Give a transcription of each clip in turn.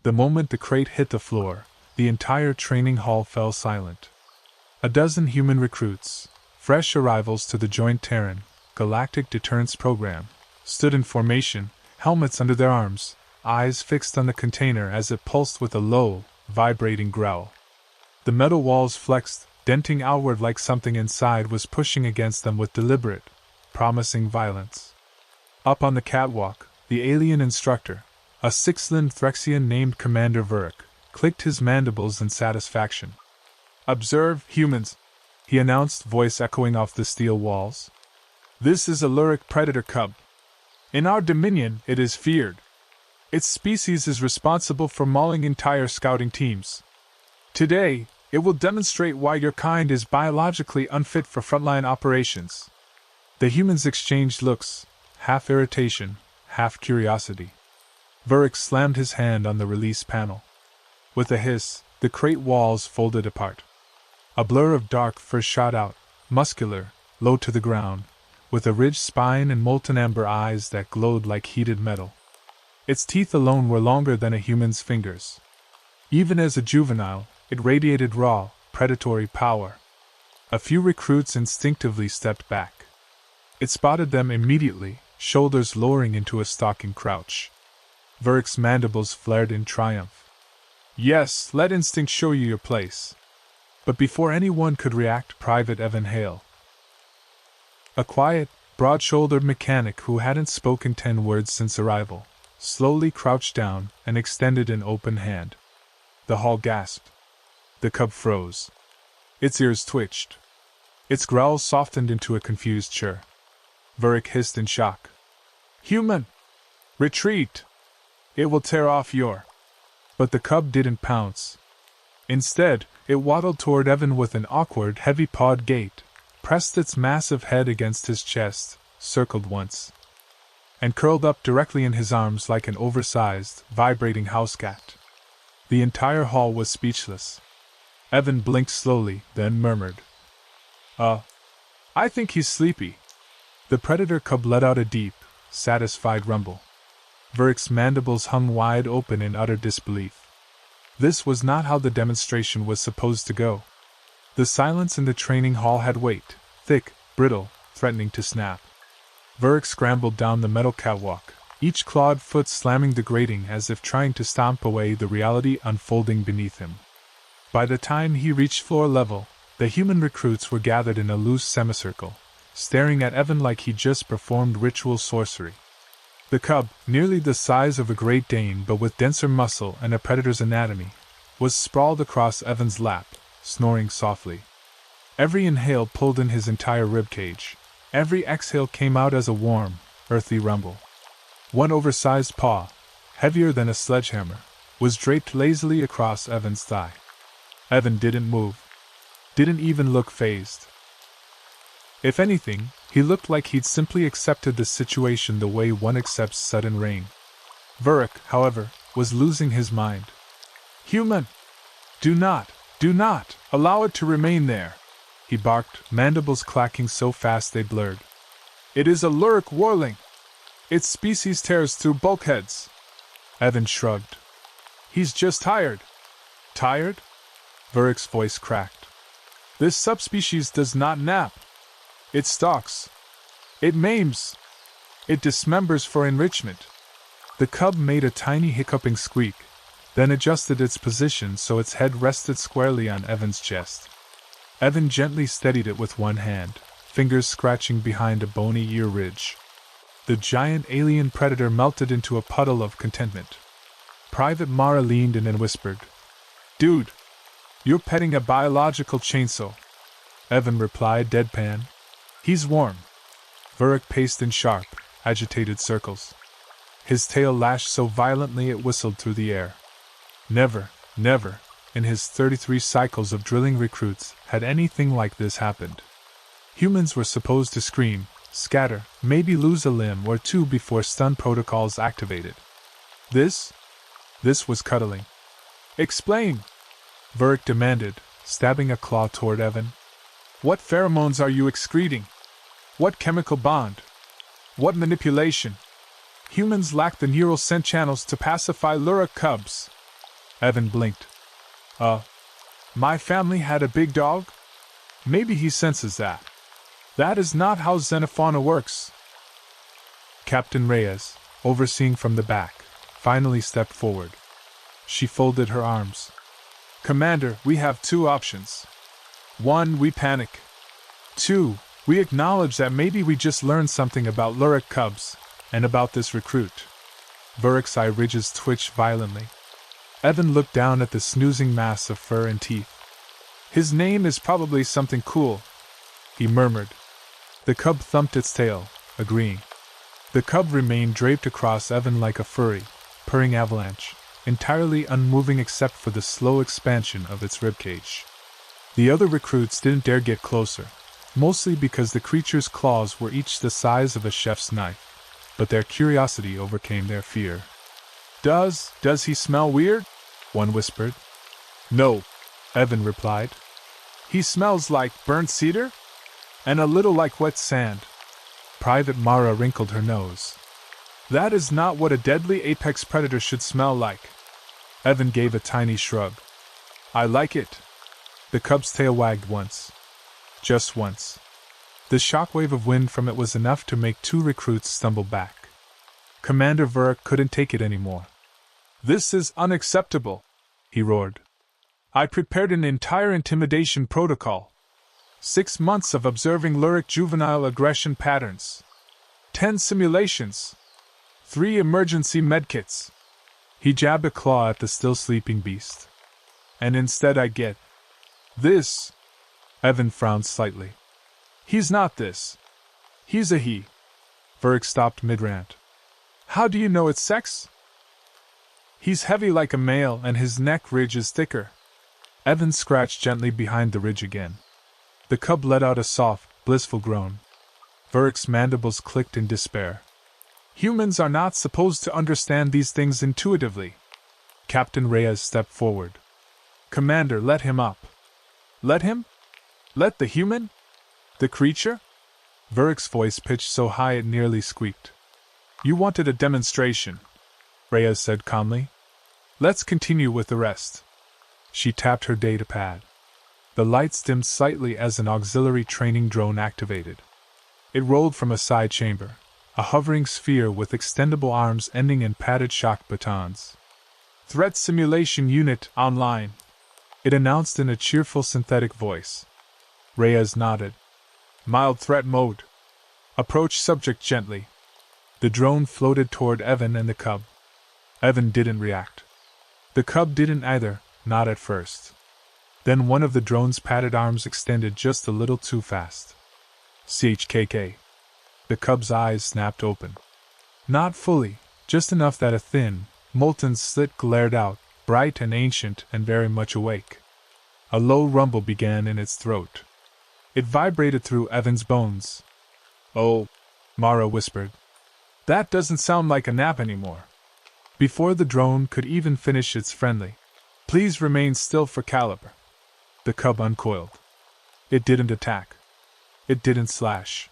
The moment the crate hit the floor, the entire training hall fell silent. A dozen human recruits, fresh arrivals to the Joint Terran Galactic Deterrence Program, stood in formation, helmets under their arms, eyes fixed on the container as it pulsed with a low, vibrating growl. The metal walls flexed, denting outward like something inside was pushing against them with deliberate, promising violence. Up on the catwalk, the alien instructor, a six-limbed Threxian named Commander Lurrak, clicked his mandibles in satisfaction. "Observe, humans," he announced, voice echoing off the steel walls. "This is a Lurrak predator cub. In our dominion, it is feared. Its species is responsible for mauling entire scouting teams. Today, it will demonstrate why your kind is biologically unfit for frontline operations." The humans exchanged looks, half irritation, half curiosity. Lurrak slammed his hand on the release panel. With a hiss, the crate walls folded apart. A blur of dark fur shot out, muscular, low to the ground, with a ridged spine and molten amber eyes that glowed like heated metal. Its teeth alone were longer than a human's fingers. Even as a juvenile, it radiated raw, predatory power. A few recruits instinctively stepped back. It spotted them immediately, shoulders lowering into a stalking crouch. Lurrak's mandibles flared in triumph. "Yes, let instinct show you your place." But before anyone could react, Private Evan Hale, a quiet, broad-shouldered mechanic who hadn't spoken 10 words since arrival, slowly crouched down and extended an open hand. The hall gasped. The cub froze. Its ears twitched. Its growl softened into a confused chirr. Lurrak hissed in shock. "Human! Retreat! It will tear off your—" But the cub didn't pounce. Instead, it waddled toward Evan with an awkward, heavy-pawed gait, pressed its massive head against his chest, circled once, and curled up directly in his arms like an oversized, vibrating house cat. The entire hall was speechless. Evan blinked slowly, then murmured, I think he's sleepy." The predator cub let out a deep, satisfied rumble. Lurrak's mandibles hung wide open in utter disbelief. This was not how the demonstration was supposed to go. The silence in the training hall had weight, thick, brittle, threatening to snap. Lurrak scrambled down the metal catwalk, each clawed foot slamming the grating as if trying to stomp away the reality unfolding beneath him. By the time he reached floor level, the human recruits were gathered in a loose semicircle, staring at Evan like he'd just performed ritual sorcery. The cub, nearly the size of a Great Dane but with denser muscle and a predator's anatomy, was sprawled across Evan's lap, snoring softly. Every inhale pulled in his entire ribcage. Every exhale came out as a warm, earthy rumble. One oversized paw, heavier than a sledgehammer, was draped lazily across Evan's thigh. Evan didn't move. Didn't even look fazed. If anything, he looked like he'd simply accepted the situation the way one accepts sudden rain. Lurrak, however, was losing his mind. "Human! Do not allow it to remain there," he barked, mandibles clacking so fast they blurred. "It is a Lurrak warling. Its species tears through bulkheads." Evan shrugged. "He's just tired." "Tired?" Lurrak's voice cracked. "This subspecies does not nap. It stalks. It maims. It dismembers for enrichment." The cub made a tiny hiccuping squeak, then adjusted its position so its head rested squarely on Evan's chest. Evan gently steadied it with one hand, fingers scratching behind a bony ear ridge. The giant alien predator melted into a puddle of contentment. Private Mara leaned in and whispered, "Dude, you're petting a biological chainsaw." Evan replied deadpan, "He's warm." Lurrak paced in sharp, agitated circles. His tail lashed so violently it whistled through the air. Never, in his 33 cycles of drilling recruits, had anything like this happened. Humans were supposed to scream, scatter, maybe lose a limb or two before stun protocols activated. This was cuddling. "Explain," Lurrak demanded, stabbing a claw toward Evan. "What pheromones are you excreting? What chemical bond? What manipulation? Humans lack the neural scent channels to pacify Lurrak cubs." Evan blinked. My family had a big dog? Maybe he senses that. That is not how xenofauna works. Captain Reyes, overseeing from the back, finally stepped forward. She folded her arms. Commander, we have two options. 1. We panic. 2. We acknowledge that maybe we just learned something about Lurrak cubs, and about this recruit. Vurick's eye ridges twitched violently. Evan looked down at the snoozing mass of fur and teeth. His name is probably something cool, he murmured. The cub thumped its tail, agreeing. The cub remained draped across Evan like a furry, purring avalanche, entirely unmoving except for the slow expansion of its ribcage. The other recruits didn't dare get closer, mostly because the creature's claws were each the size of a chef's knife, but their curiosity overcame their fear. Does he smell weird? One whispered. No, Evan replied. He smells like burnt cedar? And a little like wet sand. Private Mara wrinkled her nose. That is not what a deadly apex predator should smell like. Evan gave a tiny shrug. I like it. The cub's tail wagged once. Just once. The shockwave of wind from it was enough to make two recruits stumble back. Commander Lurrak couldn't take it anymore. This is unacceptable, he roared. I prepared an entire intimidation protocol. 6 months of observing Lurrak juvenile aggression patterns. 10 simulations. 3 emergency medkits. He jabbed a claw at the still sleeping beast. And instead I get this. Evan frowned slightly. He's not this. He's a he. Lurrak stopped mid-rant. How do you know it's sex? He's heavy like a male and his neck ridge is thicker. Evan scratched gently behind the ridge again. The cub let out a soft, blissful groan. Lurrak's mandibles clicked in despair. Humans are not supposed to understand these things intuitively. Captain Reyes stepped forward. Commander, let him up. Let him? Let the human? The creature? Lurrak's voice pitched so high it nearly squeaked. You wanted a demonstration, Reyes said calmly. Let's continue with the rest. She tapped her data pad. The lights dimmed slightly as an auxiliary training drone activated. It rolled from a side chamber, a hovering sphere with extendable arms ending in padded shock batons. Threat simulation unit online, it announced in a cheerful synthetic voice. Reyes nodded. Mild threat mode. Approach subject gently. The drone floated toward Evan and the cub. Evan didn't react. The cub didn't either, not at first. Then one of the drone's padded arms extended just a little too fast. CHKK. The cub's eyes snapped open. Not fully, just enough that a thin, molten slit glared out, bright and ancient and very much awake. A low rumble began in its throat. It vibrated through Evan's bones. Oh, Mara whispered. That doesn't sound like a nap anymore. Before the drone could even finish its friendly, please remain still for caliber. The cub uncoiled. It didn't attack. It didn't slash.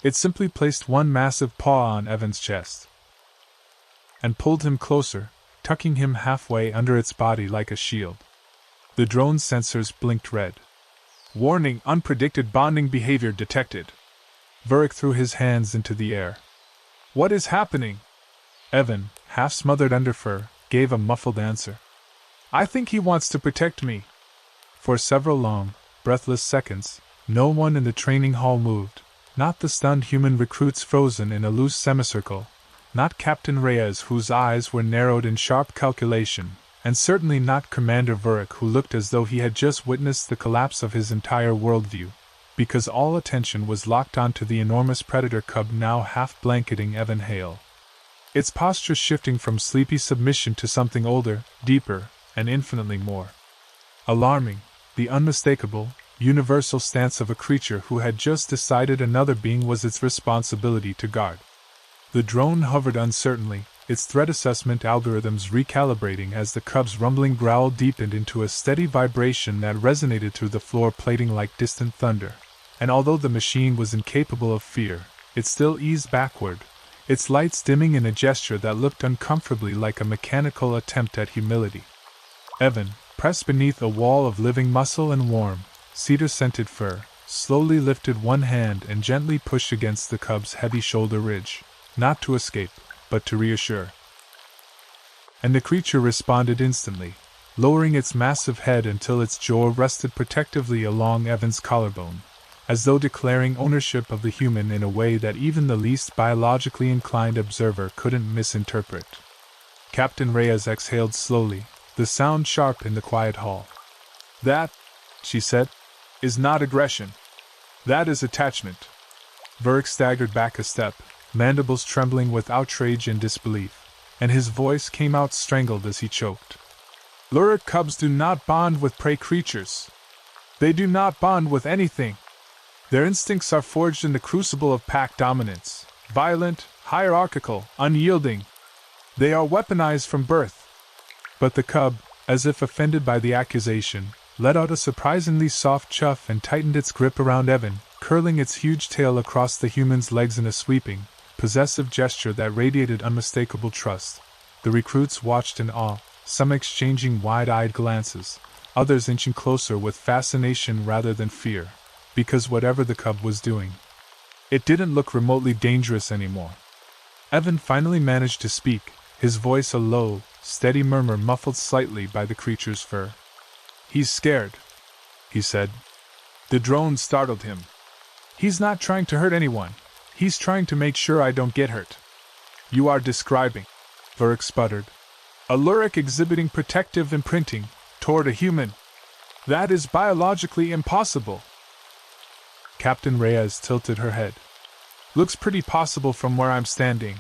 It simply placed one massive paw on Evan's chest and pulled him closer, tucking him halfway under its body like a shield. The drone's sensors blinked red. Warning, unpredicted bonding behavior detected. Lurrak threw his hands into the air. What is happening? Evan, half smothered under fur, gave a muffled answer. I think he wants to protect me. For several long, breathless seconds, no one in the training hall moved, not the stunned human recruits frozen in a loose semicircle, not Captain Reyes whose eyes were narrowed in sharp calculation, and certainly not Commander Lurrak who looked as though he had just witnessed the collapse of his entire worldview, because all attention was locked onto the enormous predator cub now half-blanketing Evan Hale. Its posture shifting from sleepy submission to something older, deeper, and infinitely more alarming, the unmistakable, universal stance of a creature who had just decided another being was its responsibility to guard. The drone hovered uncertainly, its threat assessment algorithms recalibrating as the cub's rumbling growl deepened into a steady vibration that resonated through the floor plating like distant thunder, and although the machine was incapable of fear, it still eased backward, its lights dimming in a gesture that looked uncomfortably like a mechanical attempt at humility. Evan, pressed beneath a wall of living muscle and warm, cedar-scented fur, slowly lifted one hand and gently pushed against the cub's heavy shoulder ridge, not to escape, but to reassure. And the creature responded instantly, lowering its massive head until its jaw rested protectively along Evan's collarbone, as though declaring ownership of the human in a way that even the least biologically inclined observer couldn't misinterpret. Captain Reyes exhaled slowly, the sound sharp in the quiet hall. "That," she said, "is not aggression. That is attachment." Vurk staggered back a step, mandibles trembling with outrage and disbelief, and his voice came out strangled as he choked. "Lurrak cubs do not bond with prey creatures. They do not bond with anything. Their instincts are forged in the crucible of pack dominance, violent, hierarchical, unyielding. They are weaponized from birth." But the cub, as if offended by the accusation, let out a surprisingly soft chuff and tightened its grip around Evan, curling its huge tail across the human's legs in a sweeping, possessive gesture that radiated unmistakable trust. The recruits watched in awe, some exchanging wide-eyed glances, others inching closer with fascination rather than fear, because whatever the cub was doing, it didn't look remotely dangerous anymore. Evan finally managed to speak, his voice a low, steady murmur muffled slightly by the creature's fur. "He's scared," he said. "The drone startled him. He's not trying to hurt anyone. He's trying to make sure I don't get hurt." "You are describing," Vurk sputtered, "a Lurrak exhibiting protective imprinting toward a human. That is biologically impossible." Captain Reyes tilted her head. "Looks pretty possible from where I'm standing."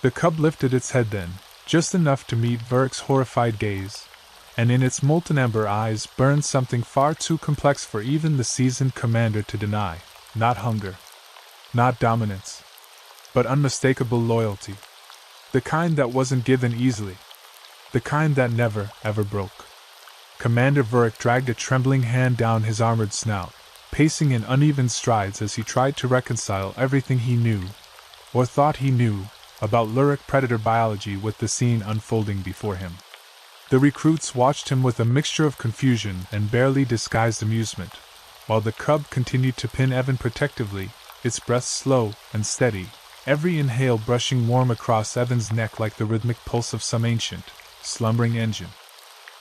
The cub lifted its head then, just enough to meet Vurk's horrified gaze, and in its molten amber eyes burned something far too complex for even the seasoned commander to deny. Not hunger, not dominance, but unmistakable loyalty. The kind that wasn't given easily. The kind that never, ever broke. Commander Vurk dragged a trembling hand down his armored snout, pacing in uneven strides as he tried to reconcile everything he knew, or thought he knew, about Lurrak predator biology with the scene unfolding before him. The recruits watched him with a mixture of confusion and barely disguised amusement, while the cub continued to pin Evan protectively, its breath slow and steady, every inhale brushing warm across Evan's neck like the rhythmic pulse of some ancient, slumbering engine.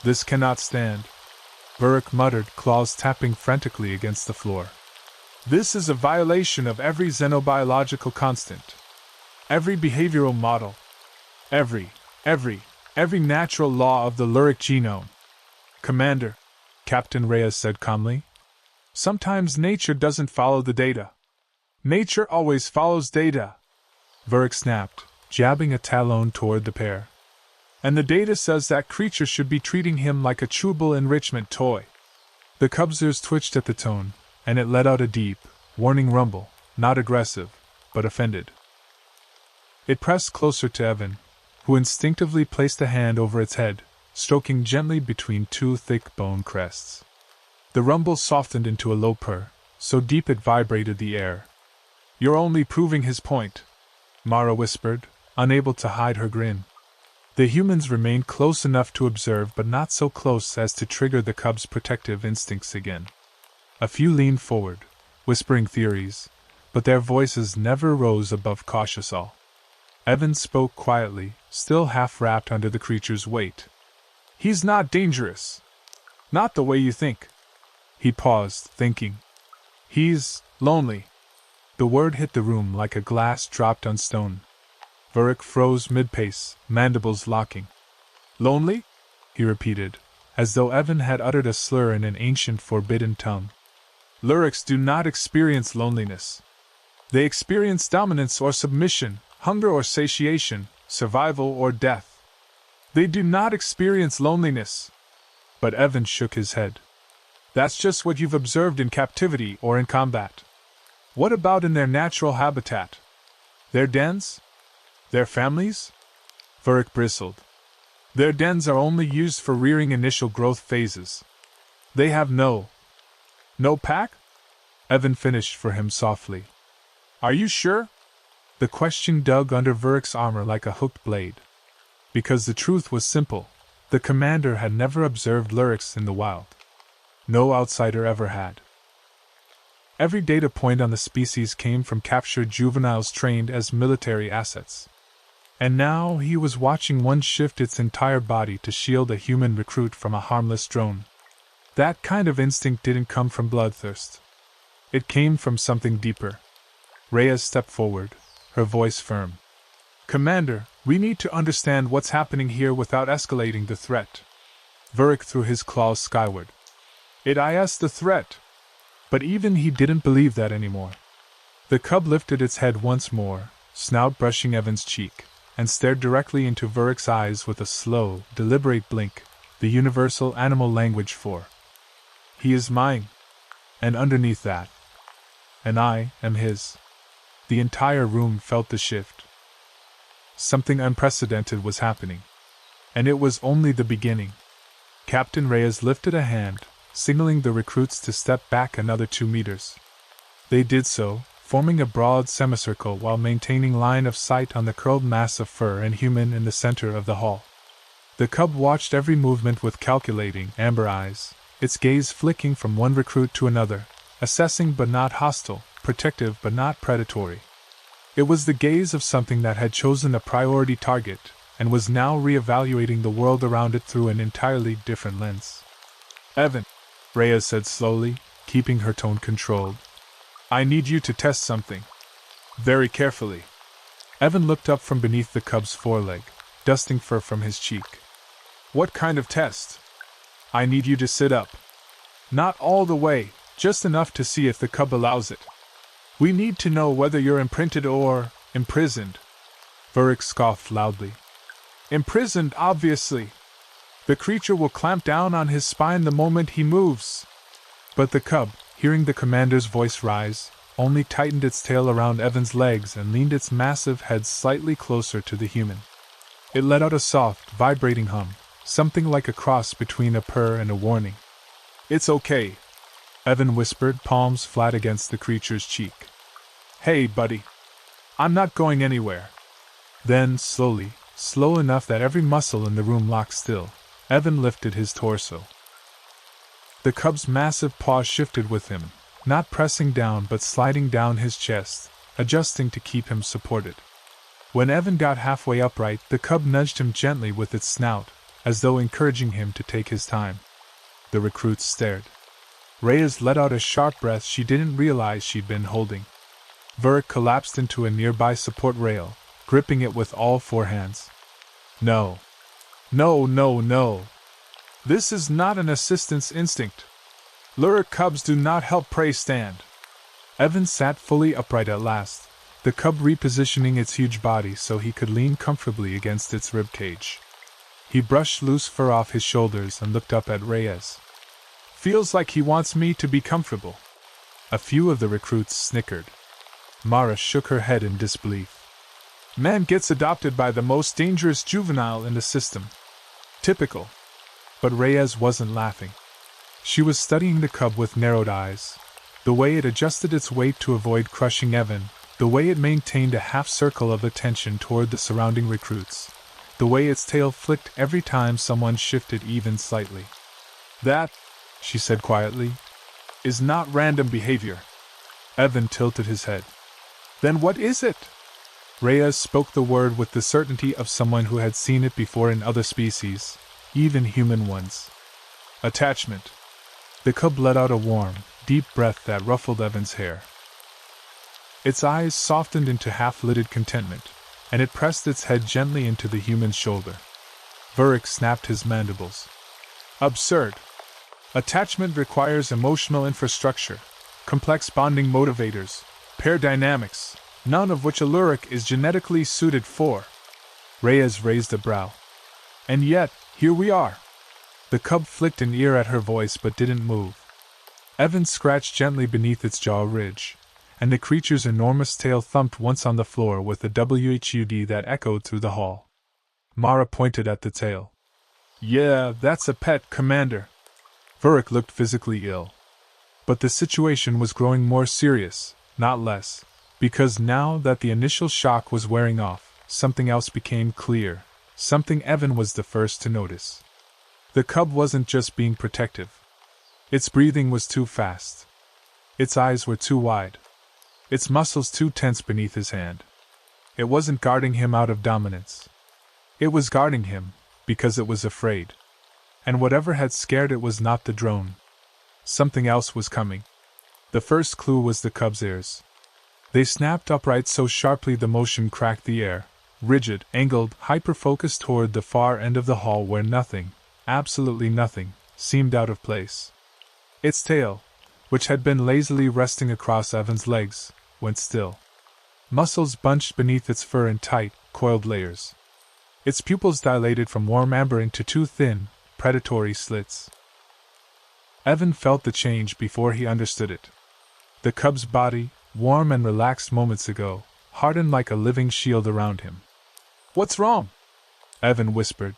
"This cannot stand," Vurk muttered, claws tapping frantically against the floor. "This is a violation of every xenobiological constant. Every behavioral model. Every natural law of the Lurrak genome." "Commander," Captain Reyes said calmly, "sometimes nature doesn't follow the data." "Nature always follows data," Vurk snapped, jabbing a talon toward the pair. "And the data says that creature should be treating him like a chewable enrichment toy." The cub's ears twitched at the tone, and it let out a deep, warning rumble, not aggressive, but offended. It pressed closer to Evan, who instinctively placed a hand over its head, stroking gently between two thick bone crests. The rumble softened into a low purr, so deep it vibrated the air. "You're only proving his point," Mara whispered, unable to hide her grin. The humans remained close enough to observe, but not so close as to trigger the cub's protective instincts again. A few leaned forward, whispering theories, but their voices never rose above cautious awe. Evan spoke quietly, still half wrapped under the creature's weight. "He's not dangerous. Not the way you think." He paused, thinking. "He's lonely." The word hit the room like a glass dropped on stone. Vurk froze mid-pace, mandibles locking. "Lonely?" he repeated, as though Evan had uttered a slur in an ancient forbidden tongue. "Lurraks do not experience loneliness. They experience dominance or submission, hunger or satiation, survival or death. They do not experience loneliness." But Evan shook his head. "That's just what you've observed in captivity or in combat. What about in their natural habitat? Their dens? Their families?" Vurk bristled. "Their dens are only used for rearing initial growth phases. They have no pack?" Evan finished for him softly. "Are you sure?" The question dug under Vurk's armor like a hooked blade. Because the truth was simple, The commander had never observed Lurraks in the wild. No outsider ever had. Every data point on the species came from captured juveniles trained as military assets. And now he was watching one shift its entire body to shield a human recruit from a harmless drone. That kind of instinct didn't come from bloodthirst. It came from something deeper. Reyes stepped forward, her voice firm. "Commander, we need to understand what's happening here without escalating the threat." Vuric threw his claws skyward. "It is the threat." But even he didn't believe that anymore. The cub lifted its head once more, snout brushing Evan's cheek, and stared directly into Vuric's eyes with a slow, deliberate blink, the universal animal language for "He is mine." And underneath that, "And I am his." The entire room felt the shift. Something unprecedented was happening. And it was only the beginning. Captain Reyes lifted a hand, signaling the recruits to step back another 2 meters. They did so, forming a broad semicircle while maintaining line of sight on the curled mass of fur and human in the center of the hall. The cub watched every movement with calculating, amber eyes, its gaze flicking from one recruit to another, assessing but not hostile, protective but not predatory. It was the gaze of something that had chosen a priority target, and was now re-evaluating the world around it through an entirely different lens. "Evan," Rhea said slowly, keeping her tone controlled, "I need you to test something. Very carefully." Evan looked up from beneath the cub's foreleg, dusting fur from his cheek. "What kind of test?" "I need you to sit up. Not all the way, just enough to see if the cub allows it. We need to know whether you're imprinted or imprisoned." Vuric scoffed loudly. "Imprisoned, obviously. The creature will clamp down on his spine the moment he moves." But the cub, hearing the commander's voice rise, only tightened its tail around Evan's legs and leaned its massive head slightly closer to the human. It let out a soft, vibrating hum, something like a cross between a purr and a warning. "It's okay," Evan whispered, palms flat against the creature's cheek. "Hey, buddy. I'm not going anywhere." Then, slowly, slow enough that every muscle in the room locked still, Evan lifted his torso. The cub's massive paws shifted with him, not pressing down but sliding down his chest, adjusting to keep him supported. When Evan got halfway upright, the cub nudged him gently with its snout, as though encouraging him to take his time. The recruits stared. Reyes let out a sharp breath she didn't realize she'd been holding. Vuric collapsed into a nearby support rail, gripping it with all 4 hands. "No. No, no, no. This is not an assistance instinct. Lurrak cubs do not help prey stand." Evan sat fully upright at last, the cub repositioning its huge body so he could lean comfortably against its ribcage. He brushed loose fur off his shoulders and looked up at Reyes. "Feels like he wants me to be comfortable." A few of the recruits snickered. Mara shook her head in disbelief. "Man gets adopted by the most dangerous juvenile in the system. Typical." But Reyes wasn't laughing. She was studying the cub with narrowed eyes, the way it adjusted its weight to avoid crushing Evan, the way it maintained a half circle of attention toward the surrounding recruits, the way its tail flicked every time someone shifted even slightly. "That," she said quietly, "is not random behavior." Evan tilted his head. "Then what is it?" Reyes spoke the word with the certainty of someone who had seen it before in other species, even human ones. "Attachment." The cub let out a warm, deep breath that ruffled Evan's hair. Its eyes softened into half-lidded contentment, and it pressed its head gently into the human's shoulder. Vuric snapped his mandibles. "Absurd. Attachment requires emotional infrastructure, complex bonding motivators, pair dynamics, none of which a Lurrak is genetically suited for." Reyes raised a brow. "And yet, here we are." The cub flicked an ear at her voice but didn't move. Evan scratched gently beneath its jaw ridge, and the creature's enormous tail thumped once on the floor with a WHUD that echoed through the hall. Mara pointed at the tail. "Yeah, that's a pet, Commander." Vuric looked physically ill. But the situation was growing more serious, not less, because now that the initial shock was wearing off, something else became clear, something Evan was the first to notice. The cub wasn't just being protective. Its breathing was too fast. Its eyes were too wide. Its muscles too tense beneath his hand. It wasn't guarding him out of dominance. It was guarding him because it was afraid. And whatever had scared it was not the drone. Something else was coming. The first clue was the cub's ears. They snapped upright so sharply the motion cracked the air, rigid, angled, hyper-focused toward the far end of the hall where nothing, absolutely nothing, seemed out of place. Its tail, which had been lazily resting across Evan's legs, went still. Muscles bunched beneath its fur in tight, coiled layers. Its pupils dilated from warm amber into two thin, predatory slits. Evan felt the change before he understood it. The cub's body, warm and relaxed moments ago, hardened like a living shield around him. "What's wrong?" Evan whispered.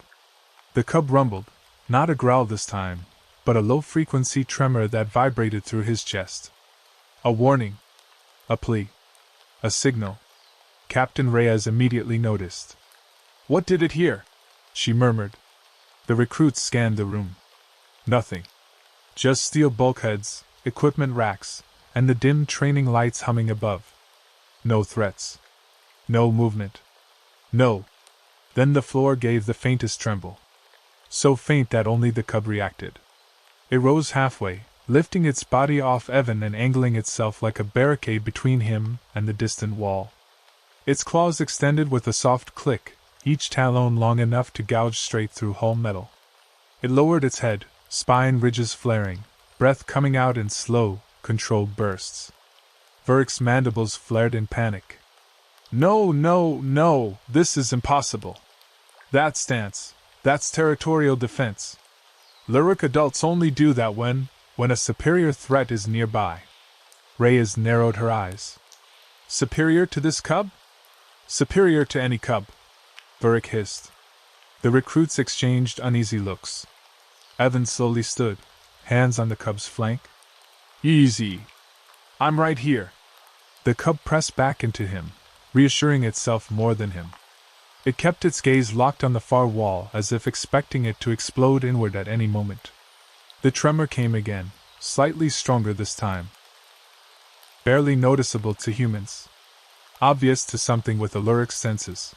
The cub rumbled, not a growl this time, but a low-frequency tremor that vibrated through his chest. A warning. A plea. A signal. Captain Reyes immediately noticed. "What did it hear?" she murmured. The recruits scanned the room. Nothing. Just steel bulkheads, equipment racks, and the dim training lights humming above. No threats. No movement. No. Then the floor gave the faintest tremble. So faint that only the cub reacted. It rose halfway, lifting its body off Evan and angling itself like a barricade between him and the distant wall. Its claws extended with a soft click, each talon long enough to gouge straight through hull metal. It lowered its head, spine ridges flaring, breath coming out in slow, controlled bursts. Vurrek's mandibles flared in panic. "No, no, no, this is impossible. That stance, that's territorial defense. Lurrak adults only do that when a superior threat is nearby." Reyes narrowed her eyes. "Superior to this cub?" "Superior to any cub," Lurrak hissed. The recruits exchanged uneasy looks. Evan slowly stood, hands on the cub's flank. "Easy. I'm right here." The cub pressed back into him, reassuring itself more than him. It kept its gaze locked on the far wall as if expecting it to explode inward at any moment. The tremor came again, slightly stronger this time. Barely noticeable to humans. Obvious to something with Lurrak's senses.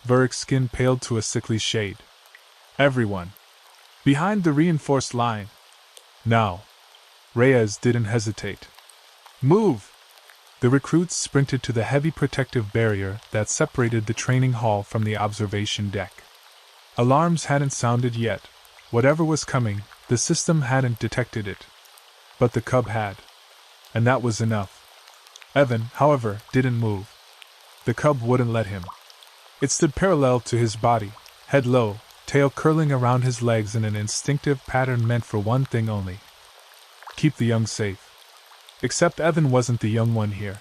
Vurrek's skin paled to a sickly shade. "Everyone. Behind the reinforced line. Now." Reyes didn't hesitate. "Move!" The recruits sprinted to the heavy protective barrier that separated the training hall from the observation deck. Alarms hadn't sounded yet. Whatever was coming, the system hadn't detected it. But the cub had. And that was enough. Evan, however, didn't move. The cub wouldn't let him. It stood parallel to his body, head low, tail curling around his legs in an instinctive pattern meant for one thing only. Keep the young safe. Except Evan wasn't the young one here.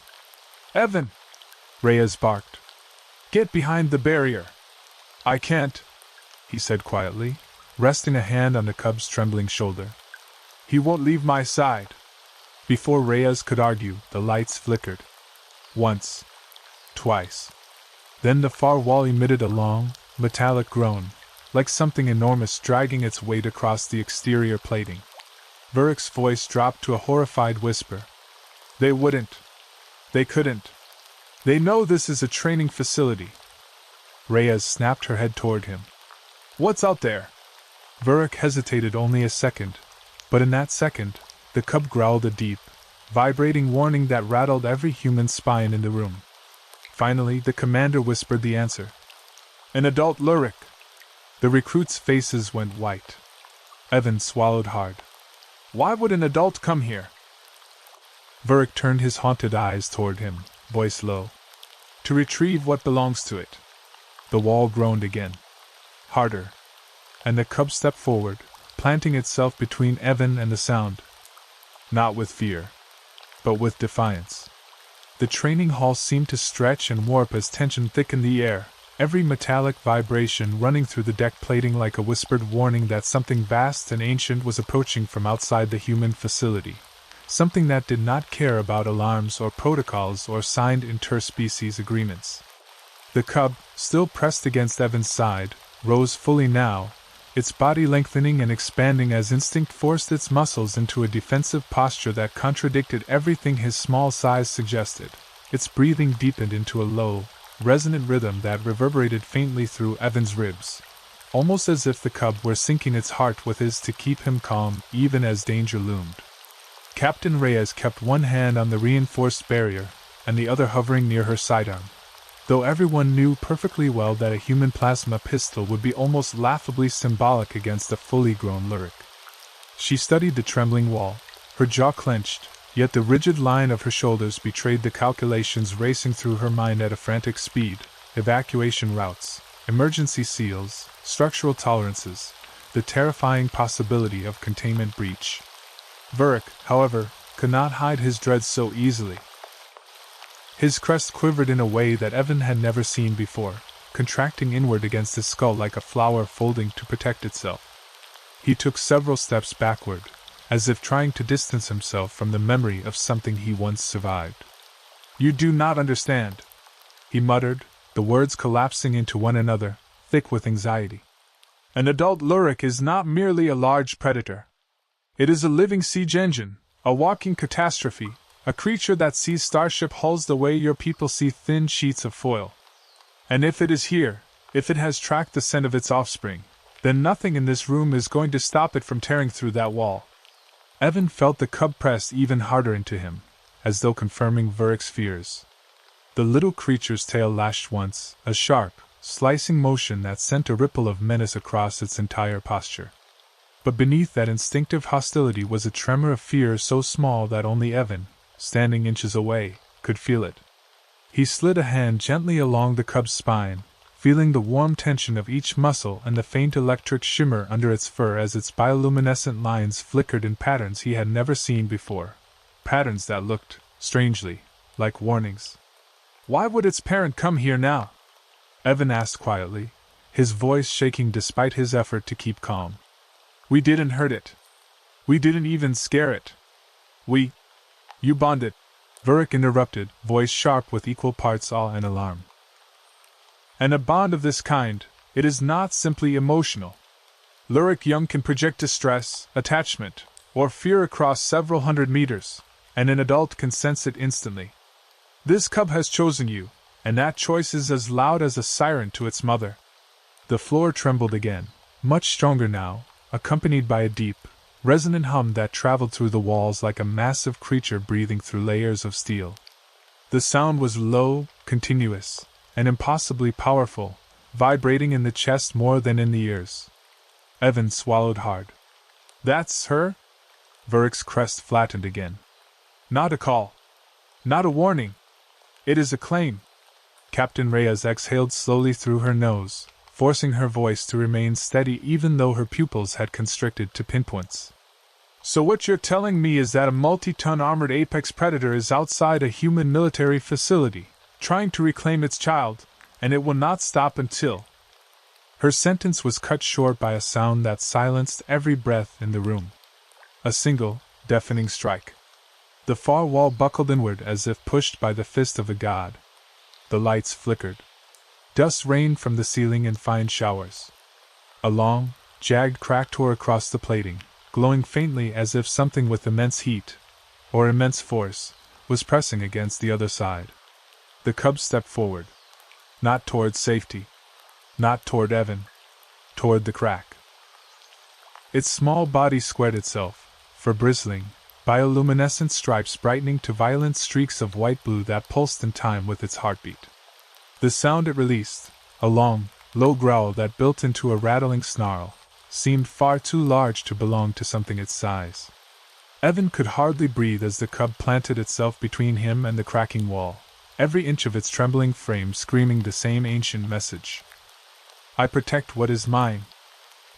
"Evan!" Reyes barked. "Get behind the barrier." "I can't," he said quietly, resting a hand on the cub's trembling shoulder. "He won't leave my side." Before Reyes could argue, the lights flickered. Once. Twice. Then the far wall emitted a long, metallic groan, like something enormous dragging its weight across the exterior plating. Vurrek's voice dropped to a horrified whisper. "They wouldn't. They couldn't. They know this is a training facility." Reyes snapped her head toward him. "What's out there?" Lurrak hesitated only a second, but in that second, the cub growled a deep, vibrating warning that rattled every human spine in the room. Finally, the commander whispered the answer. "An adult Lurrak." The recruits' faces went white. Evan swallowed hard. "Why would an adult come here?" Lurrak turned his haunted eyes toward him, voice low. "To retrieve what belongs to it." The wall groaned again. Harder. And the cub stepped forward, planting itself between Evan and the sound. Not with fear, but with defiance. The training hall seemed to stretch and warp as tension thickened the air, every metallic vibration running through the deck plating like a whispered warning that something vast and ancient was approaching from outside the human facility, something that did not care about alarms or protocols or signed interspecies agreements. The cub, still pressed against Evan's side, rose fully now, its body lengthening and expanding as instinct forced its muscles into a defensive posture that contradicted everything his small size suggested. Its breathing deepened into a low, resonant rhythm that reverberated faintly through Evan's ribs, almost as if the cub were sinking its heart with his to keep him calm even as danger loomed. Captain Reyes kept one hand on the reinforced barrier, and the other hovering near her sidearm, though everyone knew perfectly well that a human plasma pistol would be almost laughably symbolic against a fully grown Lurrak. She studied the trembling wall, her jaw clenched, yet the rigid line of her shoulders betrayed the calculations racing through her mind at a frantic speed: evacuation routes, emergency seals, structural tolerances, the terrifying possibility of containment breach. Lurrak, however, could not hide his dread so easily. His crest quivered in a way that Evan had never seen before, contracting inward against his skull like a flower folding to protect itself. He took several steps backward, as if trying to distance himself from the memory of something he once survived. "You do not understand," he muttered, the words collapsing into one another, thick with anxiety. "An adult Lurrak is not merely a large predator. It is a living siege engine, a walking catastrophe, a creature that sees starship hulls the way your people see thin sheets of foil. And if it is here, if it has tracked the scent of its offspring, then nothing in this room is going to stop it from tearing through that wall." Evan felt the cub press even harder into him, as though confirming Lurrak's fears. The little creature's tail lashed once, a sharp, slicing motion that sent a ripple of menace across its entire posture. But beneath that instinctive hostility was a tremor of fear so small that only Evan, standing inches away, could feel it. He slid a hand gently along the cub's spine, feeling the warm tension of each muscle and the faint electric shimmer under its fur as its bioluminescent lines flickered in patterns he had never seen before, patterns that looked, strangely, like warnings. "Why would its parent come here now?" Evan asked quietly, his voice shaking despite his effort to keep calm. "We didn't hurt it. We didn't even scare it. You bonded," Lurrak interrupted, voice sharp with equal parts awe and alarm. "And a bond of this kind, it is not simply emotional. Lurrak young can project distress, attachment, or fear across several hundred meters, and an adult can sense it instantly. This cub has chosen you, and that choice is as loud as a siren to its mother." The floor trembled again, much stronger now, accompanied by a deep, resonant hum that traveled through the walls like a massive creature breathing through layers of steel. The sound was low, continuous, and impossibly powerful, vibrating in the chest more than in the ears. Evan swallowed hard. "That's her?" Lurrak's crest flattened again. "Not a call. Not a warning. It is a claim." Captain Reyes exhaled slowly through her nose, forcing her voice to remain steady even though her pupils had constricted to pinpoints. "So what you're telling me is that a multi-ton armored apex predator is outside a human military facility, trying to reclaim its child, and it will not stop until—" Her sentence was cut short by a sound that silenced every breath in the room. A single, deafening strike. The far wall buckled inward as if pushed by the fist of a god. The lights flickered. Dust rained from the ceiling in fine showers. A long, jagged crack tore across the plating, glowing faintly as if something with immense heat, or immense force, was pressing against the other side. The cub stepped forward. Not toward safety. Not toward Evan. Toward the crack. Its small body squared itself, for bristling, bioluminescent stripes brightening to violent streaks of white-blue that pulsed in time with its heartbeat. The sound it released, a long, low growl that built into a rattling snarl, seemed far too large to belong to something its size. Evan could hardly breathe as the cub planted itself between him and the cracking wall, every inch of its trembling frame screaming the same ancient message. "I protect what is mine."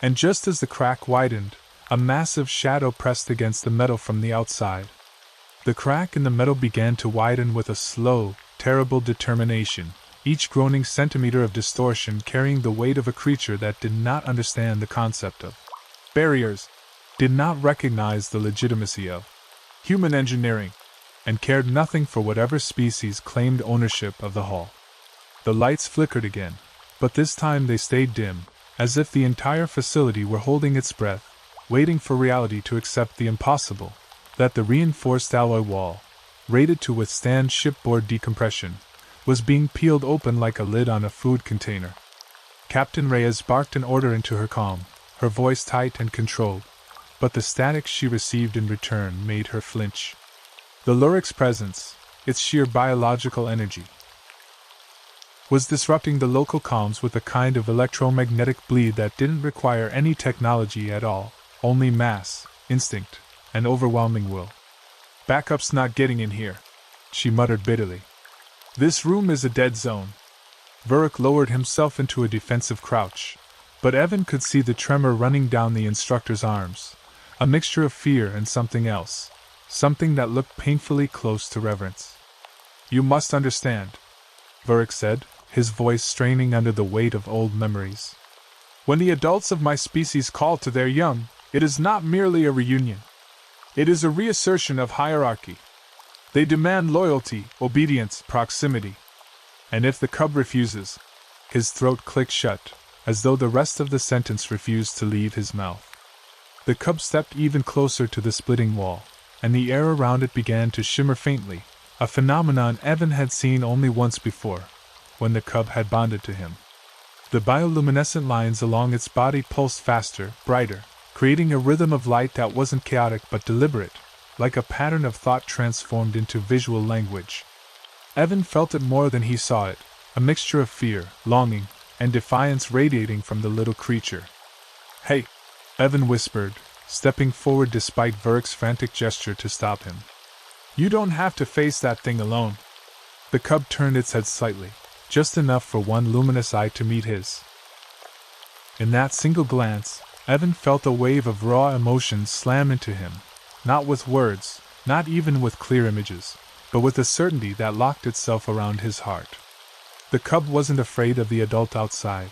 And just as the crack widened, a massive shadow pressed against the metal from the outside. The crack in the metal began to widen with a slow, terrible determination, each groaning centimeter of distortion carrying the weight of a creature that did not understand the concept of barriers, did not recognize the legitimacy of human engineering, and cared nothing for whatever species claimed ownership of the hull. The lights flickered again, but this time they stayed dim, as if the entire facility were holding its breath, waiting for reality to accept the impossible, that the reinforced alloy wall, rated to withstand shipboard decompression, was being peeled open like a lid on a food container. Captain Reyes barked an order into her calm, her voice tight and controlled, but the static she received in return made her flinch. The Lurrak's presence, its sheer biological energy, was disrupting the local comms with a kind of electromagnetic bleed that didn't require any technology at all, only mass, instinct, and overwhelming will. "Backup's not getting in here," she muttered bitterly. "This room is a dead zone." Lurrak lowered himself into a defensive crouch, but Evan could see the tremor running down the instructor's arms, a mixture of fear and something else, something that looked painfully close to reverence. "You must understand," Lurrak said, his voice straining under the weight of old memories. "When the adults of my species call to their young, it is not merely a reunion. It is a reassertion of hierarchy. They demand loyalty, obedience, proximity. And if the cub refuses..." His throat clicked shut, as though the rest of the sentence refused to leave his mouth. The cub stepped even closer to the splitting wall, and the air around it began to shimmer faintly, a phenomenon Evan had seen only once before, when the cub had bonded to him. The bioluminescent lines along its body pulsed faster, brighter, creating a rhythm of light that wasn't chaotic but deliberate, like a pattern of thought transformed into visual language. Evan felt it more than he saw it, a mixture of fear, longing, and defiance radiating from the little creature. "Hey!" Evan whispered, stepping forward despite Lurrak's frantic gesture to stop him. "You don't have to face that thing alone." The cub turned its head slightly, just enough for one luminous eye to meet his. In that single glance, Evan felt a wave of raw emotions slam into him, not with words, not even with clear images, but with a certainty that locked itself around his heart. The cub wasn't afraid of the adult outside.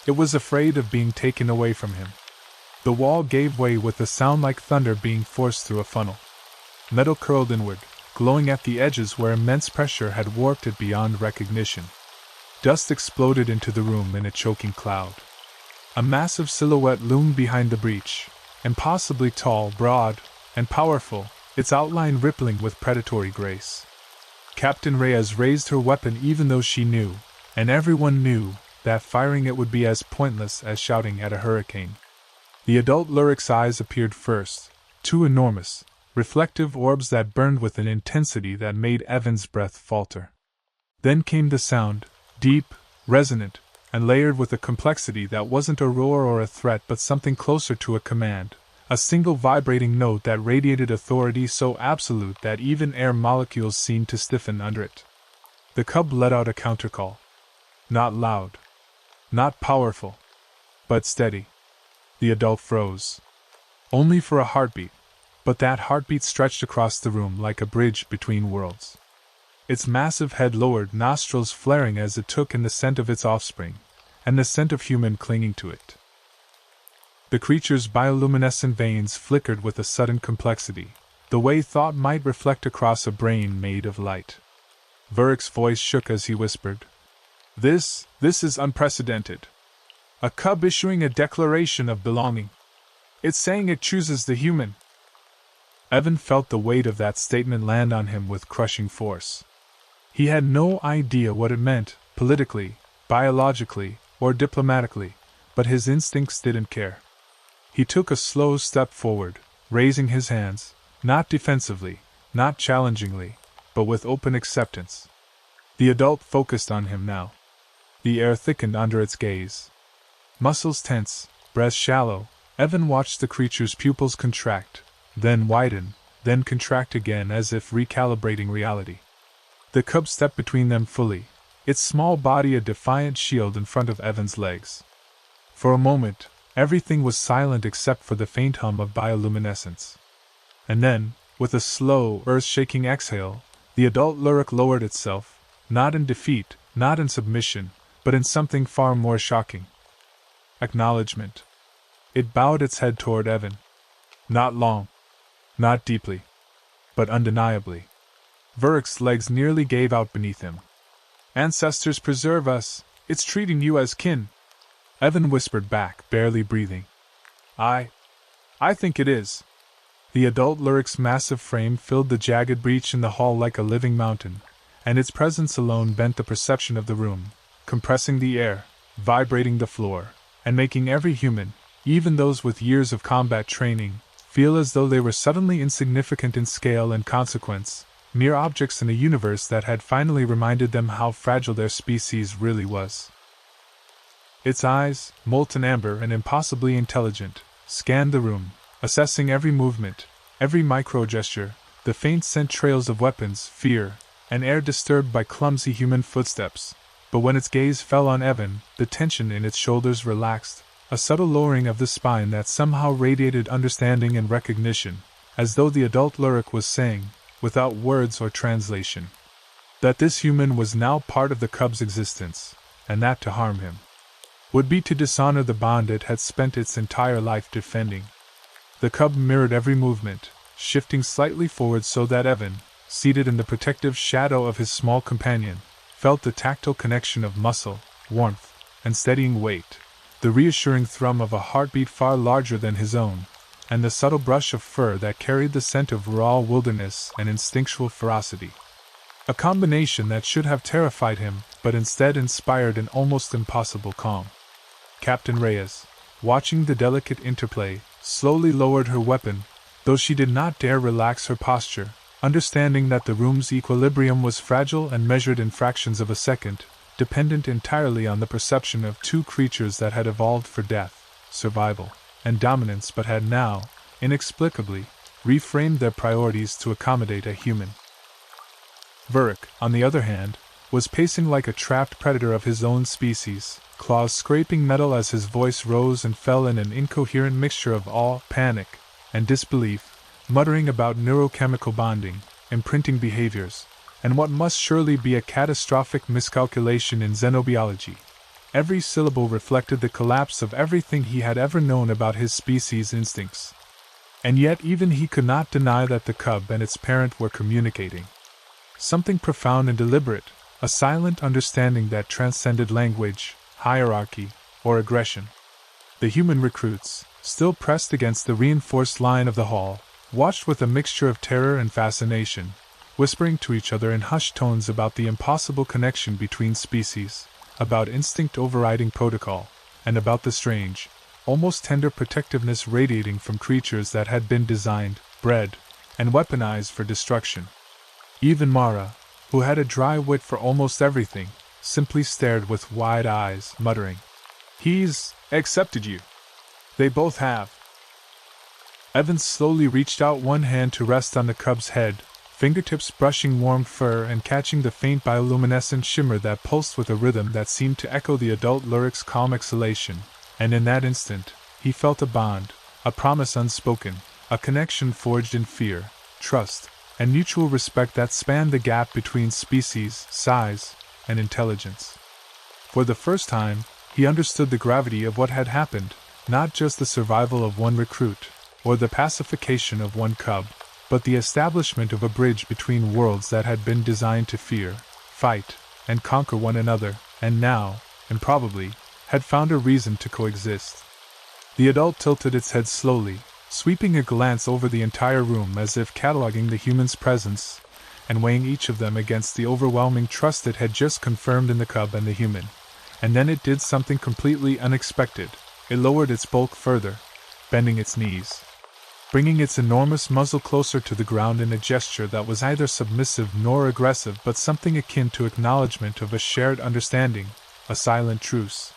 It was afraid of being taken away from him. The wall gave way with a sound like thunder being forced through a funnel. Metal curled inward, glowing at the edges where immense pressure had warped it beyond recognition. Dust exploded into the room in a choking cloud. A massive silhouette loomed behind the breach, impossibly tall, broad, and powerful, its outline rippling with predatory grace. Captain Reyes raised her weapon even though she knew, and everyone knew, that firing it would be as pointless as shouting at a hurricane. The adult Lurrak's eyes appeared first, two enormous, reflective orbs that burned with an intensity that made Evan's breath falter. Then came the sound, deep, resonant, and layered with a complexity that wasn't a roar or a threat but something closer to a command, a single vibrating note that radiated authority so absolute that even air molecules seemed to stiffen under it. The cub let out a countercall. Not loud. Not powerful. But steady. The adult froze. Only for a heartbeat, but that heartbeat stretched across the room like a bridge between worlds. Its massive head lowered, nostrils flaring as it took in the scent of its offspring, and the scent of human clinging to it. The creature's bioluminescent veins flickered with a sudden complexity, the way thought might reflect across a brain made of light. Lurrak's voice shook as he whispered, This is unprecedented. A cub issuing a declaration of belonging. It's saying it chooses the human." Evan felt the weight of that statement land on him with crushing force. He had no idea what it meant, politically, biologically, or diplomatically, but his instincts didn't care. He took a slow step forward, raising his hands, not defensively, not challengingly, but with open acceptance. The adult focused on him now. The air thickened under its gaze. Muscles tense, breath shallow, Evan watched the creature's pupils contract, then widen, then contract again as if recalibrating reality. The cub stepped between them fully, its small body a defiant shield in front of Evan's legs. For a moment, everything was silent except for the faint hum of bioluminescence. And then, with a slow, earth-shaking exhale, the adult Lurrak lowered itself, not in defeat, not in submission, but in something far more shocking. Acknowledgement. It bowed its head toward Evan. Not long. Not deeply. But undeniably. Lurrak's legs nearly gave out beneath him. "Ancestors preserve us, it's treating you as kin." Evan whispered back, barely breathing. I think it is. The adult Lurrak's massive frame filled the jagged breach in the hall like a living mountain, and its presence alone bent the perception of the room, compressing the air, vibrating the floor, and making every human, even those with years of combat training, feel as though they were suddenly insignificant in scale and consequence, mere objects in a universe that had finally reminded them how fragile their species really was. Its eyes, molten amber and impossibly intelligent, scanned the room, assessing every movement, every micro-gesture, the faint scent trails of weapons, fear, and air disturbed by clumsy human footsteps. But when its gaze fell on Evan, the tension in its shoulders relaxed, a subtle lowering of the spine that somehow radiated understanding and recognition, as though the adult Lurrak was saying, without words or translation, that this human was now part of the cub's existence, and that to harm him would be to dishonor the bond it had spent its entire life defending. The cub mirrored every movement, shifting slightly forward so that Evan, seated in the protective shadow of his small companion, felt the tactile connection of muscle, warmth, and steadying weight, the reassuring thrum of a heartbeat far larger than his own, and the subtle brush of fur that carried the scent of raw wilderness and instinctual ferocity. A combination that should have terrified him, but instead inspired an almost impossible calm. Captain Reyes, watching the delicate interplay, slowly lowered her weapon, though she did not dare relax her posture, understanding that the room's equilibrium was fragile and measured in fractions of a second, dependent entirely on the perception of two creatures that had evolved for death, survival, and dominance but had now, inexplicably, reframed their priorities to accommodate a human. Lurrak, on the other hand, was pacing like a trapped predator of his own species, claws scraping metal as his voice rose and fell in an incoherent mixture of awe, panic, and disbelief, muttering about neurochemical bonding, imprinting behaviors, and what must surely be a catastrophic miscalculation in xenobiology. Every syllable reflected the collapse of everything he had ever known about his species' instincts. And yet even he could not deny that the cub and its parent were communicating. Something profound and deliberate, a silent understanding that transcended language, hierarchy, or aggression. The human recruits, still pressed against the reinforced line of the hall, watched with a mixture of terror and fascination, whispering to each other in hushed tones about the impossible connection between species, about instinct overriding protocol, and about the strange, almost tender protectiveness radiating from creatures that had been designed, bred, and weaponized for destruction. Even Mara, who had a dry wit for almost everything, simply stared with wide eyes, muttering, "He's accepted you. They both have." Evans slowly reached out one hand to rest on the cub's head, fingertips brushing warm fur and catching the faint bioluminescent shimmer that pulsed with a rhythm that seemed to echo the adult Lurrak's calm exhalation, and in that instant, he felt a bond, a promise unspoken, a connection forged in fear, trust, and mutual respect that spanned the gap between species, size, and intelligence. For the first time, he understood the gravity of what had happened, not just the survival of one recruit, or the pacification of one cub, but the establishment of a bridge between worlds that had been designed to fear, fight, and conquer one another, and now, improbably, had found a reason to coexist. The adult tilted its head slowly, sweeping a glance over the entire room as if cataloging the human's presence, and weighing each of them against the overwhelming trust it had just confirmed in the cub and the human. And then it did something completely unexpected. It lowered its bulk further, bending its knees, bringing its enormous muzzle closer to the ground in a gesture that was neither submissive nor aggressive but something akin to acknowledgement of a shared understanding, a silent truce.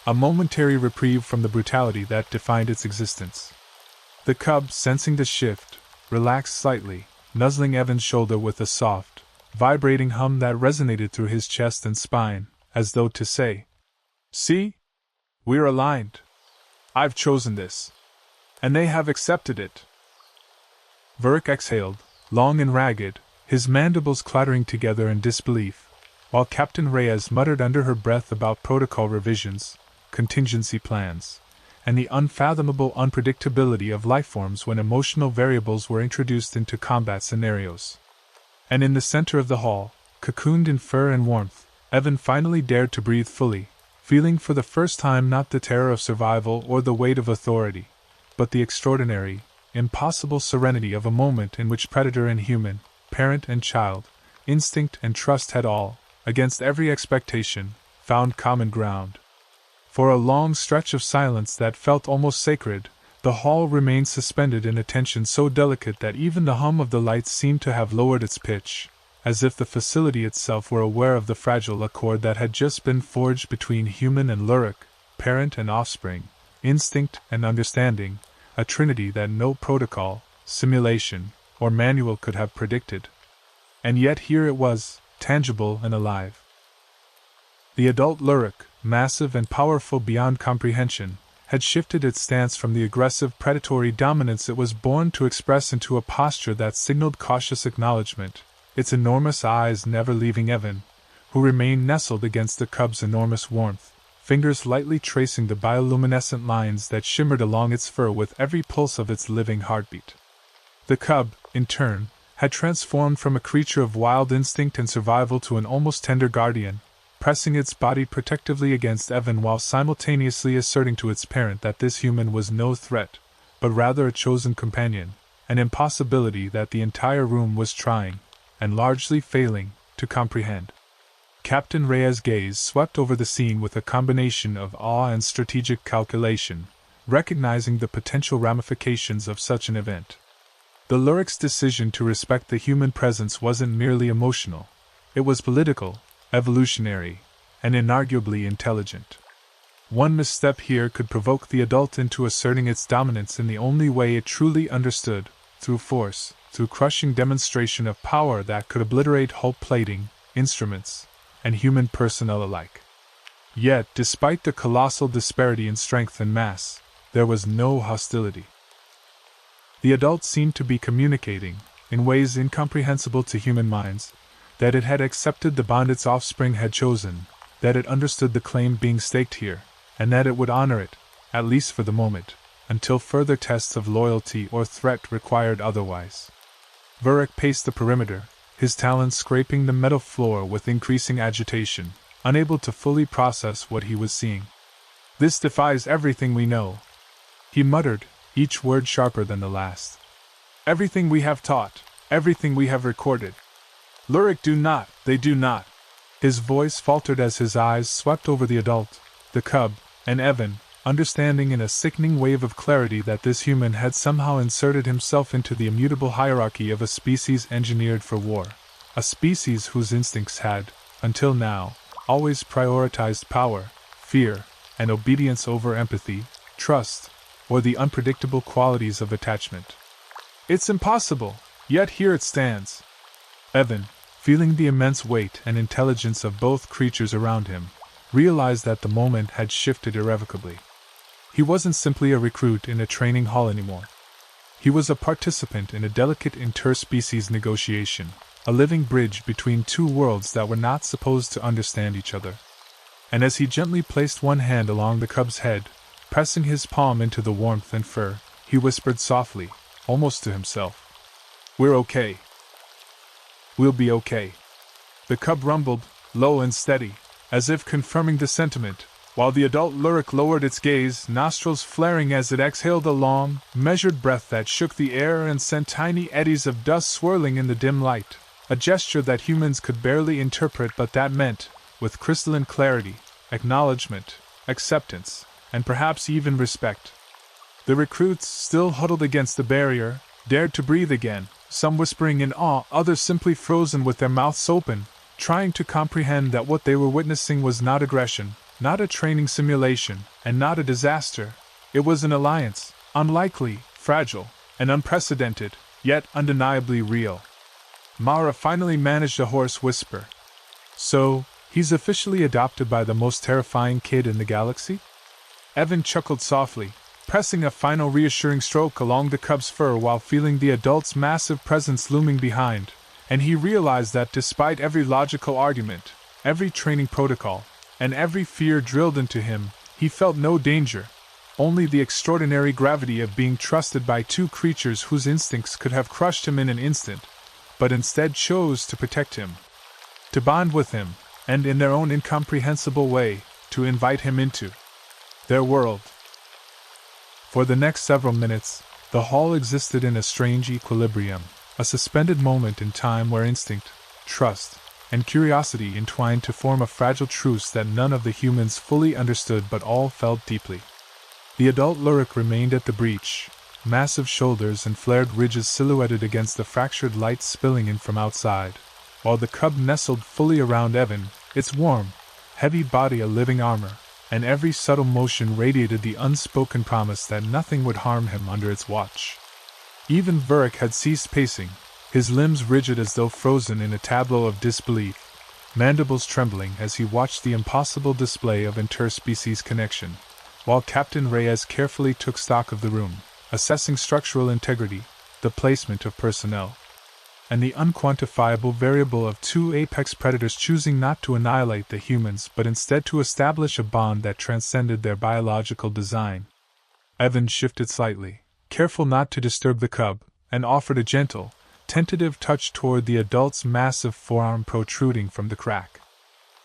A momentary reprieve from the brutality that defined its existence. The cub, sensing the shift, relaxed slightly, nuzzling Evan's shoulder with a soft, vibrating hum that resonated through his chest and spine, as though to say, "See? We're aligned. I've chosen this. And they have accepted it." Lurrak exhaled, long and ragged, his mandibles clattering together in disbelief, while Captain Reyes muttered under her breath about protocol revisions, contingency plans, and the unfathomable unpredictability of lifeforms when emotional variables were introduced into combat scenarios. And in the center of the hall, cocooned in fur and warmth, Evan finally dared to breathe fully, feeling for the first time not the terror of survival or the weight of authority, but the extraordinary, impossible serenity of a moment in which predator and human, parent and child, instinct and trust had all, against every expectation, found common ground. For a long stretch of silence that felt almost sacred, the hall remained suspended in a tension so delicate that even the hum of the lights seemed to have lowered its pitch, as if the facility itself were aware of the fragile accord that had just been forged between human and Lurrak, parent and offspring, instinct and understanding, a trinity that no protocol, simulation, or manual could have predicted. And yet here it was, tangible and alive. The adult Lurrak, massive and powerful beyond comprehension, had shifted its stance from the aggressive predatory dominance it was born to express into a posture that signaled cautious acknowledgement, its enormous eyes never leaving Evan, who remained nestled against the cub's enormous warmth, fingers lightly tracing the bioluminescent lines that shimmered along its fur with every pulse of its living heartbeat. The cub, in turn, had transformed from a creature of wild instinct and survival to an almost tender guardian, pressing its body protectively against Evan while simultaneously asserting to its parent that this human was no threat, but rather a chosen companion, an impossibility that the entire room was trying, and largely failing, to comprehend. Captain Reyes' gaze swept over the scene with a combination of awe and strategic calculation, recognizing the potential ramifications of such an event. The Lurrak's decision to respect the human presence wasn't merely emotional, it was political, evolutionary, and inarguably intelligent. One misstep here could provoke the adult into asserting its dominance in the only way it truly understood, through force, through crushing demonstration of power that could obliterate hull plating, instruments, and human personnel alike. Yet, despite the colossal disparity in strength and mass, there was no hostility. The adult seemed to be communicating, in ways incomprehensible to human minds, that it had accepted the bond its offspring had chosen, that it understood the claim being staked here, and that it would honor it, at least for the moment, until further tests of loyalty or threat required otherwise. Lurrak paced the perimeter, his talons scraping the metal floor with increasing agitation, unable to fully process what he was seeing. "This defies everything we know," he muttered, each word sharper than the last. "Everything we have taught, everything we have recorded. Lurrak they do not." His voice faltered as his eyes swept over the adult, the cub, and Evan, understanding in a sickening wave of clarity that this human had somehow inserted himself into the immutable hierarchy of a species engineered for war, a species whose instincts had, until now, always prioritized power, fear, and obedience over empathy, trust, or the unpredictable qualities of attachment. "It's impossible, yet here it stands." Evan, feeling the immense weight and intelligence of both creatures around him, realized that the moment had shifted irrevocably. He wasn't simply a recruit in a training hall anymore. He was a participant in a delicate interspecies negotiation, a living bridge between two worlds that were not supposed to understand each other. And as he gently placed one hand along the cub's head, pressing his palm into the warmth and fur, he whispered softly, almost to himself, "We're okay. We'll be okay." The cub rumbled, low and steady, as if confirming the sentiment, while the adult Lurrak lowered its gaze, nostrils flaring as it exhaled a long, measured breath that shook the air and sent tiny eddies of dust swirling in the dim light, a gesture that humans could barely interpret but that meant, with crystalline clarity, acknowledgement, acceptance, and perhaps even respect. The recruits, still huddled against the barrier, dared to breathe again, some whispering in awe, others simply frozen with their mouths open, trying to comprehend that what they were witnessing was not aggression, not a training simulation, and not a disaster. It was an alliance, unlikely, fragile, and unprecedented, yet undeniably real. Mara finally managed a hoarse whisper. "So, he's officially adopted by the most terrifying kid in the galaxy?" Evan chuckled softly, pressing a final reassuring stroke along the cub's fur while feeling the adult's massive presence looming behind, and he realized that despite every logical argument, every training protocol, and every fear drilled into him, he felt no danger, only the extraordinary gravity of being trusted by two creatures whose instincts could have crushed him in an instant, but instead chose to protect him, to bond with him, and in their own incomprehensible way, to invite him into their world. For the next several minutes, the hall existed in a strange equilibrium, a suspended moment in time where instinct, trust, and curiosity entwined to form a fragile truce that none of the humans fully understood but all felt deeply. The adult Lurrak remained at the breach, massive shoulders and flared ridges silhouetted against the fractured light spilling in from outside, while the cub nestled fully around Evan, its warm, heavy body a living armor, and every subtle motion radiated the unspoken promise that nothing would harm him under its watch. Even Lurrak had ceased pacing, his limbs rigid as though frozen in a tableau of disbelief, mandibles trembling as he watched the impossible display of interspecies connection, while Captain Reyes carefully took stock of the room, assessing structural integrity, the placement of personnel, and the unquantifiable variable of two apex predators choosing not to annihilate the humans but instead to establish a bond that transcended their biological design. Evan shifted slightly, careful not to disturb the cub, and offered a gentle, tentative touch toward the adult's massive forearm protruding from the crack.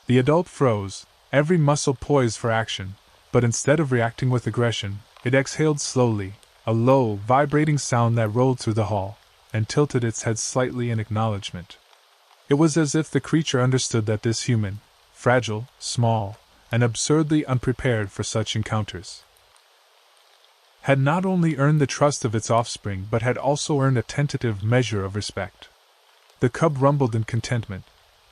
The adult froze, every muscle poised for action, but instead of reacting with aggression, it exhaled slowly, a low, vibrating sound that rolled through the hall, and tilted its head slightly in acknowledgement. It was as if the creature understood that this human, fragile, small, and absurdly unprepared for such encounters, had not only earned the trust of its offspring but had also earned a tentative measure of respect. The cub rumbled in contentment,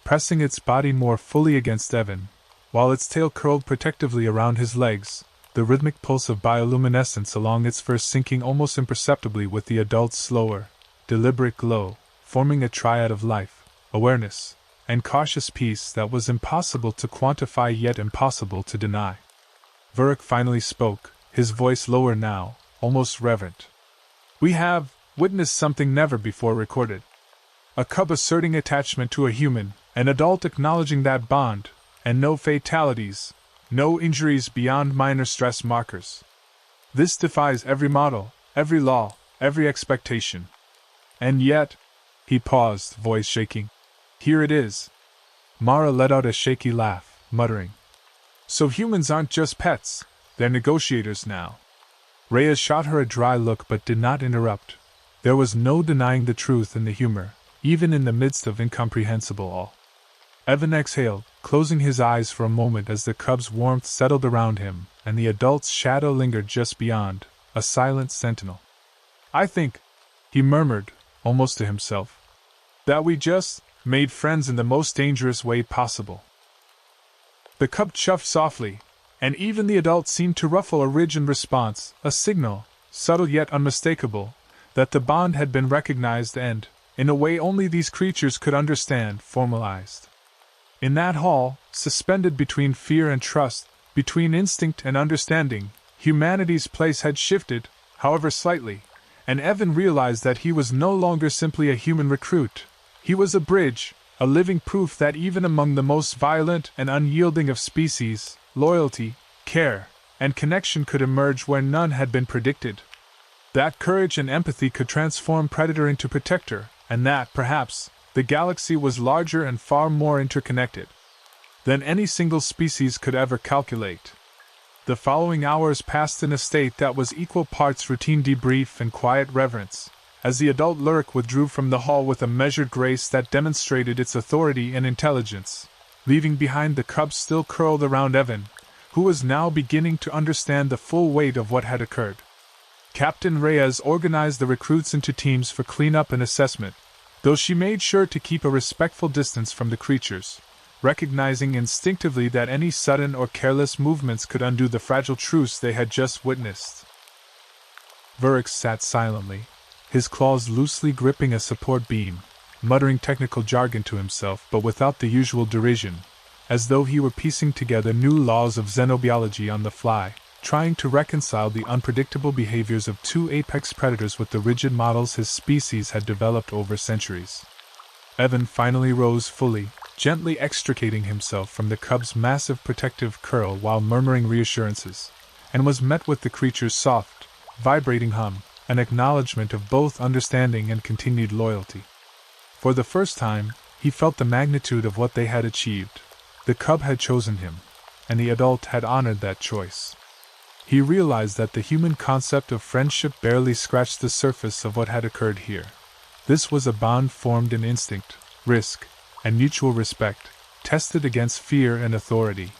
pressing its body more fully against Evan, while its tail curled protectively around his legs, the rhythmic pulse of bioluminescence along its fur syncing almost imperceptibly with the adult's slower, deliberate glow, forming a triad of life, awareness, and cautious peace that was impossible to quantify yet impossible to deny. Lurrak finally spoke, his voice lower now, almost reverent. "We have witnessed something never before recorded. A cub asserting attachment to a human, an adult acknowledging that bond, and no fatalities, no injuries beyond minor stress markers. This defies every model, every law, every expectation. And yet," he paused, voice shaking, "here it is." Mara let out a shaky laugh, muttering, "So humans aren't just pets, they're negotiators now." Reyes shot her a dry look but did not interrupt. There was no denying the truth in the humor, even in the midst of incomprehensible awe. Evan exhaled, closing his eyes for a moment as the cub's warmth settled around him, and the adult's shadow lingered just beyond, a silent sentinel. "I think," he murmured, almost to himself, "that we just made friends in the most dangerous way possible." The cub chuffed softly, and even the adult seemed to ruffle a ridge in response, a signal, subtle yet unmistakable, that the bond had been recognized and, in a way only these creatures could understand, formalized. In that hall, suspended between fear and trust, between instinct and understanding, humanity's place had shifted, however slightly, and Evan realized that he was no longer simply a human recruit. He was a bridge, a living proof that even among the most violent and unyielding of species, loyalty, care, and connection could emerge where none had been predicted. That courage and empathy could transform predator into protector, and that, perhaps, the galaxy was larger and far more interconnected than any single species could ever calculate. The following hours passed in a state that was equal parts routine debrief and quiet reverence, as the adult Lurrak withdrew from the hall with a measured grace that demonstrated its authority and intelligence, leaving behind the cub still curled around Evan, who was now beginning to understand the full weight of what had occurred. Captain Reyes organized the recruits into teams for cleanup and assessment, though she made sure to keep a respectful distance from the creatures, recognizing instinctively that any sudden or careless movements could undo the fragile truce they had just witnessed. Lurrak sat silently, his claws loosely gripping a support beam, muttering technical jargon to himself but without the usual derision, as though he were piecing together new laws of xenobiology on the fly, trying to reconcile the unpredictable behaviors of two apex predators with the rigid models his species had developed over centuries. Evan finally rose fully, gently extricating himself from the cub's massive protective curl while murmuring reassurances, and was met with the creature's soft, vibrating hum, an acknowledgement of both understanding and continued loyalty. For the first time, he felt the magnitude of what they had achieved. The cub had chosen him, and the adult had honored that choice. He realized that the human concept of friendship barely scratched the surface of what had occurred here. This was a bond formed in instinct, risk, and mutual respect, tested against fear and authority,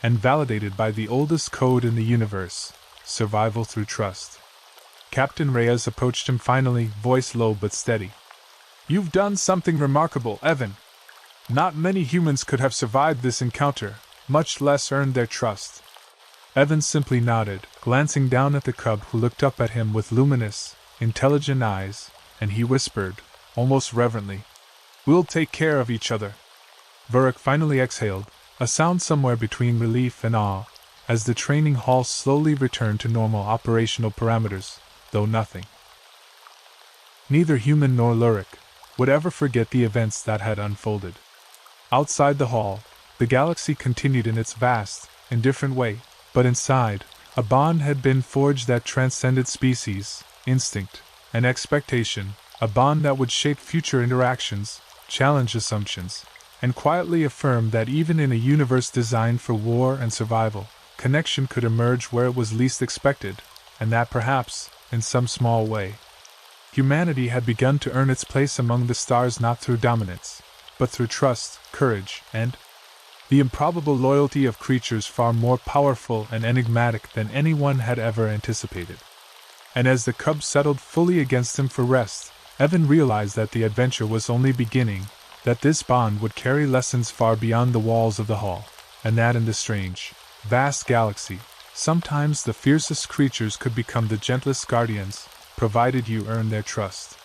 and validated by the oldest code in the universe: survival through trust. Captain Reyes approached him finally, voice low but steady. "You've done something remarkable, Evan. Not many humans could have survived this encounter, much less earned their trust." Evan simply nodded, glancing down at the cub who looked up at him with luminous, intelligent eyes, and he whispered, almost reverently, "We'll take care of each other." Lurrak finally exhaled, a sound somewhere between relief and awe, as the training hall slowly returned to normal operational parameters, though nothing. Neither human nor Lurrak would ever forget the events that had unfolded. Outside the hall, the galaxy continued in its vast, indifferent way, but inside, a bond had been forged that transcended species, instinct, and expectation, a bond that would shape future interactions, challenge assumptions, and quietly affirm that even in a universe designed for war and survival, connection could emerge where it was least expected, and that perhaps, in some small way, humanity had begun to earn its place among the stars not through dominance, but through trust, courage, and the improbable loyalty of creatures far more powerful and enigmatic than anyone had ever anticipated. And as the cub settled fully against him for rest, Evan realized that the adventure was only beginning, that this bond would carry lessons far beyond the walls of the hall, and that in the strange, vast galaxy, sometimes the fiercest creatures could become the gentlest guardians, provided you earn their trust.